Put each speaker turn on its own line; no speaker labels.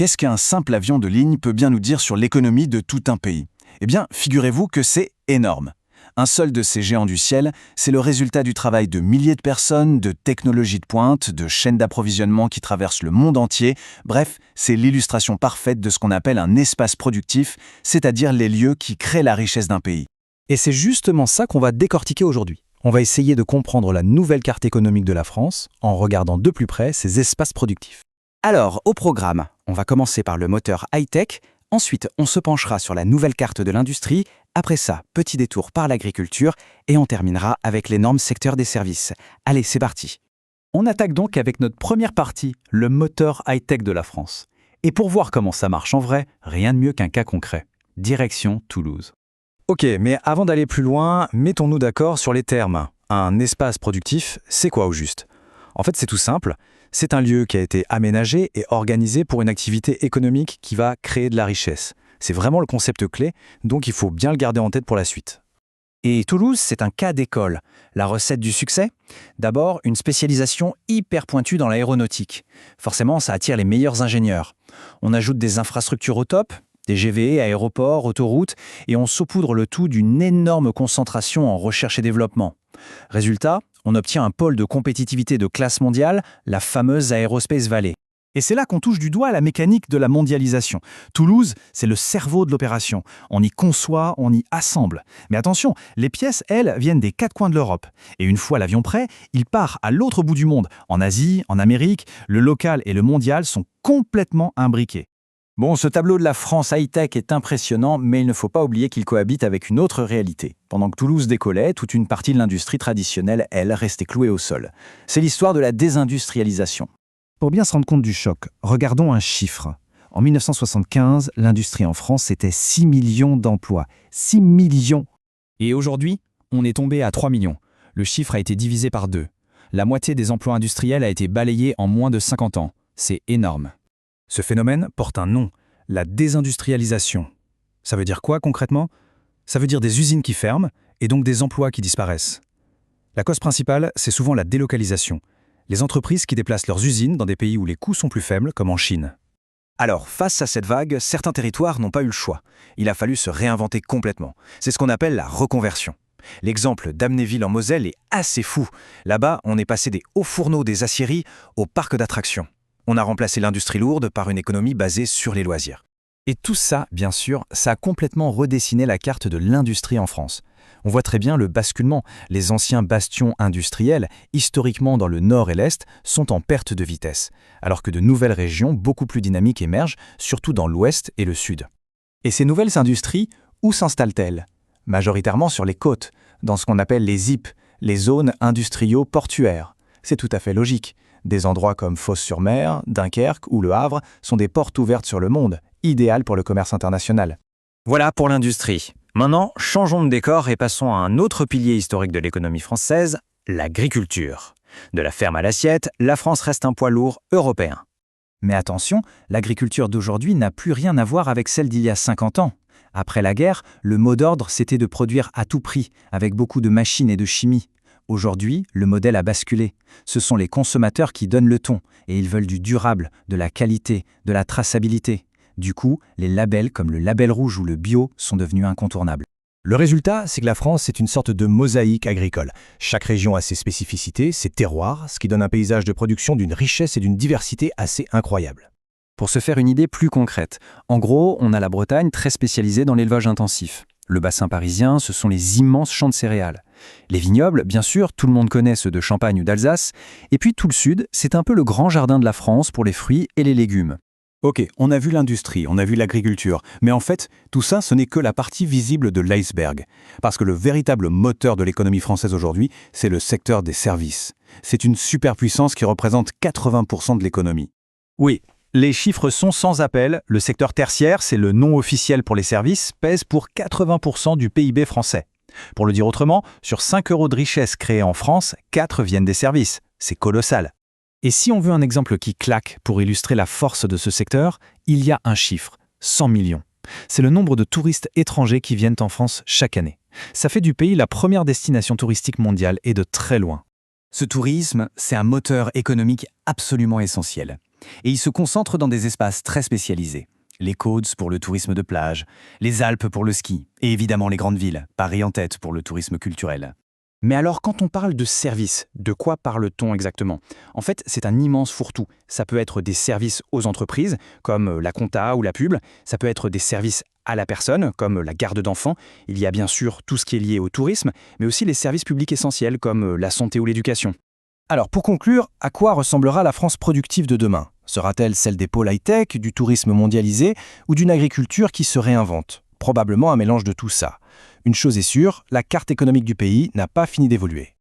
qu'est-ce qu'un simple avion de ligne peut bien nous dire sur l'économie de tout un pays? Eh bien, figurez-vous que c'est énorme. Un seul de ces géants du ciel, c'est le résultat du travail de milliers de personnes, de technologies de pointe, de chaînes d'approvisionnement qui traversent le monde entier. Bref, c'est l'illustration parfaite de ce qu'on appelle un espace productif, c'est-à-dire les lieux qui créent la richesse d'un pays.
Et c'est justement ça qu'on va décortiquer aujourd'hui. On va essayer de comprendre la nouvelle carte économique de la France en regardant de plus près ces espaces productifs.
Alors, au programme, on va commencer par le moteur high-tech, ensuite on se penchera sur la nouvelle carte de l'industrie, après ça, petit détour par l'agriculture, et on terminera avec l'énorme secteur des services. Allez, c'est parti.
On attaque donc avec notre première partie, le moteur high-tech de la France. Et pour voir comment ça marche en vrai, rien de mieux qu'un cas concret. Direction Toulouse. Ok, mais avant d'aller plus loin, mettons-nous d'accord sur les termes. Un espace productif, c'est quoi au juste? En fait, c'est tout simple. C'est un lieu qui a été aménagé et organisé pour une activité économique qui va créer de la richesse. C'est vraiment le concept clé, donc il faut bien le garder en tête pour la suite.
Et Toulouse, c'est un cas d'école. La recette du succès? D'abord, une spécialisation hyper pointue dans l'aéronautique. Forcément, ça attire les meilleurs ingénieurs. On ajoute des infrastructures au top, des GV, aéroports, autoroutes, et on saupoudre le tout d'une énorme concentration en recherche et développement. Résultat, on obtient un pôle de compétitivité de classe mondiale, la fameuse Aerospace Valley.
Et c'est là qu'on touche du doigt la mécanique de la mondialisation. Toulouse, c'est le cerveau de l'opération. On y conçoit, on y assemble. Mais attention, les pièces, elles, viennent des quatre coins de l'Europe. Et une fois l'avion prêt, il part à l'autre bout du monde. En Asie, en Amérique, le local et le mondial sont complètement imbriqués.
Bon, ce tableau de la France high-tech est impressionnant, mais il ne faut pas oublier qu'il cohabite avec une autre réalité. Pendant que Toulouse décollait, toute une partie de l'industrie traditionnelle, elle, restait clouée au sol. C'est l'histoire de la désindustrialisation.
Pour bien se rendre compte du choc, regardons un chiffre. En 1975, l'industrie en France, c'était 6 millions d'emplois. 6 millions!
Et aujourd'hui, on est tombé à 3 millions. Le chiffre a été divisé par 2. La moitié des emplois industriels a été balayée en moins de 50 ans. C'est énorme.
Ce phénomène porte un nom, la désindustrialisation. Ça veut dire quoi concrètement? Ça veut dire des usines qui ferment et donc des emplois qui disparaissent. La cause principale, c'est souvent la délocalisation. Les entreprises qui déplacent leurs usines dans des pays où les coûts sont plus faibles, comme en Chine.
Alors, face à cette vague, certains territoires n'ont pas eu le choix. Il a fallu se réinventer complètement. C'est ce qu'on appelle la reconversion. L'exemple d'Amnéville en Moselle est assez fou. Là-bas, on est passé des hauts fourneaux des aciéries au parc d'attractions. On a remplacé l'industrie lourde par une économie basée sur les loisirs.
Et tout ça, bien sûr, ça a complètement redessiné la carte de l'industrie en France. On voit très bien le basculement. Les anciens bastions industriels, historiquement dans le nord et l'est, sont en perte de vitesse, alors que de nouvelles régions beaucoup plus dynamiques émergent, surtout dans l'ouest et le sud. Et ces nouvelles industries, où s'installent-elles? Majoritairement sur les côtes, dans ce qu'on appelle les ZIP, les zones industriaux-portuaires. C'est tout à fait logique. Des endroits comme Fos-sur-Mer, Dunkerque ou Le Havre sont des portes ouvertes sur le monde, idéales pour le commerce international.
Voilà pour l'industrie. Maintenant, changeons de décor et passons à un autre pilier historique de l'économie française, l'agriculture. De la ferme à l'assiette, la France reste un poids lourd européen.
Mais attention, l'agriculture d'aujourd'hui n'a plus rien à voir avec celle d'il y a 50 ans. Après la guerre, le mot d'ordre, c'était de produire à tout prix, avec beaucoup de machines et de chimie. Aujourd'hui, le modèle a basculé. Ce sont les consommateurs qui donnent le ton, et ils veulent du durable, de la qualité, de la traçabilité. Du coup, les labels comme le label rouge ou le bio sont devenus incontournables. Le résultat, c'est que la France est une sorte de mosaïque agricole. Chaque région a ses spécificités, ses terroirs, ce qui donne un paysage de production d'une richesse et d'une diversité assez incroyables.
Pour se faire une idée plus concrète, en gros, on a la Bretagne très spécialisée dans l'élevage intensif. Le bassin parisien, ce sont les immenses champs de céréales. Les vignobles, bien sûr, tout le monde connaît ceux de Champagne ou d'Alsace. Et puis tout le sud, c'est un peu le grand jardin de la France pour les fruits et les légumes.
Ok, on a vu l'industrie, on a vu l'agriculture, mais en fait, tout ça, ce n'est que la partie visible de l'iceberg. Parce que le véritable moteur de l'économie française aujourd'hui, c'est le secteur des services. C'est une superpuissance qui représente 80% de l'économie.
Oui, les chiffres sont sans appel. Le secteur tertiaire, c'est le nom officiel pour les services, pèse pour 80% du PIB français. Pour le dire autrement, sur 5 € de richesse créée en France, 4 viennent des services. C'est colossal. Et si on veut un exemple qui claque pour illustrer la force de ce secteur, il y a un chiffre, 100 millions. C'est le nombre de touristes étrangers qui viennent en France chaque année. Ça fait du pays la première destination touristique mondiale et de très loin.
Ce tourisme, c'est un moteur économique absolument essentiel. Et ils se concentrent dans des espaces très spécialisés. Les côtes pour le tourisme de plage, les Alpes pour le ski, et évidemment les grandes villes, Paris en tête pour le tourisme culturel.
Mais alors, quand on parle de services, de quoi parle-t-on exactement? En fait, c'est un immense fourre-tout. Ça peut être des services aux entreprises, comme la compta ou la pub. Ça peut être des services à la personne, comme la garde d'enfants. Il y a bien sûr tout ce qui est lié au tourisme, mais aussi les services publics essentiels, comme la santé ou l'éducation. Alors, pour conclure, à quoi ressemblera la France productive de demain? Sera-t-elle celle des pôles high-tech, du tourisme mondialisé ou d'une agriculture qui se réinvente? Probablement un mélange de tout ça. Une chose est sûre, la carte économique du pays n'a pas fini d'évoluer.